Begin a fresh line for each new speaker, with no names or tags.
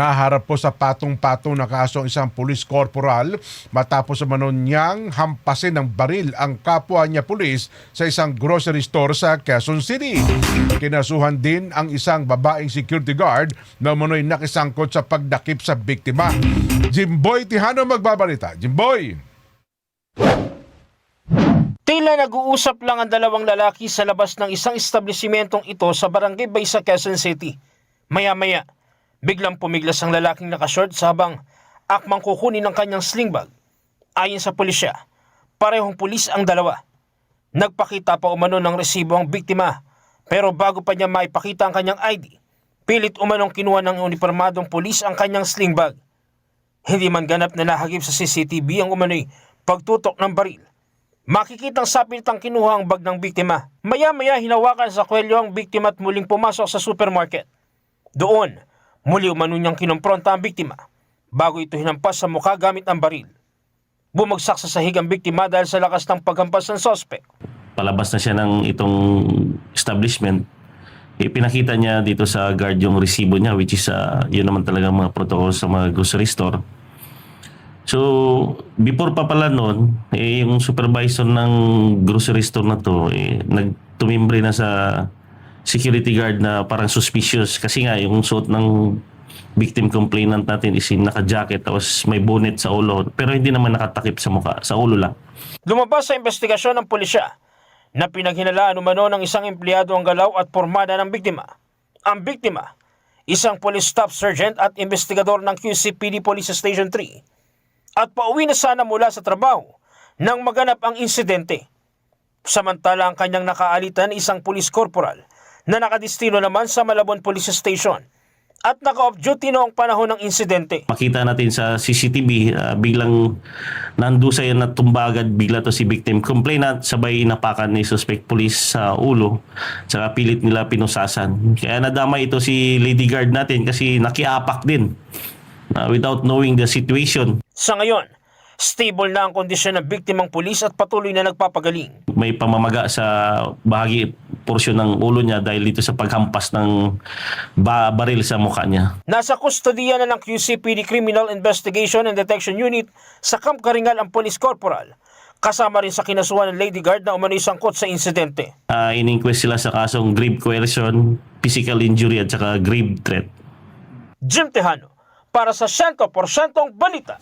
Naharap po sa patong-patong na kaso ang isang police corporal matapos naman niyang hampasin ng baril ang kapwa niya pulis sa isang grocery store sa Quezon City. Kinasuhan din ang isang babaeng security guard na umano'y nakisangkot sa pagdakip sa biktima. Jimboy Tihano magbabalita. Jimboy!
Tila nag-uusap lang ang dalawang lalaki sa labas ng isang establishmentong ito sa Barangay Bay sa Quezon City. Maya-maya, biglang pumiglas ang lalaking nakashort habang akmang kukunin ang kanyang sling bag. Ayon sa pulisya, parehong pulis ang dalawa. Nagpakita pa umano ng resibo ang biktima, pero bago pa niya maipakita ang kanyang ID, pilit umanong kinuha ng uniformadong pulis ang kanyang sling bag. Hindi man ganap na nahagip sa CCTV ang umano'y pagtutok ng baril. Makikitang sapilitang kinuha ang bag ng biktima. Maya-maya hinawakan sa kwelyo ang biktima at muling pumasok sa supermarket. Doon, muli umano niyang kinompronta ang biktima bago ito hinampas sa mukha gamit ang baril. Bumagsak sa sahig ang biktima dahil sa lakas ng paghampas ng sospek.
Palabas na siya ng itong establishment. Pinakita niya dito sa guard yung resibo niya, which is yun naman talaga mga protocol sa mga grocery store. So, before pa pala noon, yung supervisor ng grocery store na to, nagtumimbre na sa security guard na parang suspicious kasi nga yung suot ng victim complainant natin is naka-jacket tapos may bonnet sa ulo pero hindi naman nakatakip sa mukha, sa ulo lang.
Lumabas sa investigasyon ng pulisya na pinaghinalaan umano ng isang empleyado ang galaw at pormada ng biktima. Ang biktima, isang police staff sergeant at investigador ng QCPD Police Station 3 at pauwi na sana mula sa trabaho nang maganap ang insidente. Samantala ang kanyang nakaalitan isang police corporal na nakadistino naman sa Malabon Police Station at naka-off duty noong panahon ng insidente.
Makita natin sa CCTV, biglang nandusay na tumbagad bigla to si victim complainant, sabay napakan ni suspect police sa ulo, saka pilit nila pinusasan. Kaya nadama ito si lady guard natin kasi nakiapak din without knowing the situation.
Sa ngayon, stable na ang kondisyon ng biktimang pulis at patuloy na nagpapagaling.
May pamamaga sa bahagi porsyon ng ulo niya dahil dito sa paghampas ng baril sa mukha niya.
Nasa kustodiya na ng QCPD Criminal Investigation and Detection Unit sa Camp Karingal ang police corporal. Kasama rin sa kinasuhan ng lady guard na umano'y sangkot sa insidente.
In-inquest sila sa kasong grave coercion, physical injury at saka grave threat.
Jim Tejano para sa 100% balita.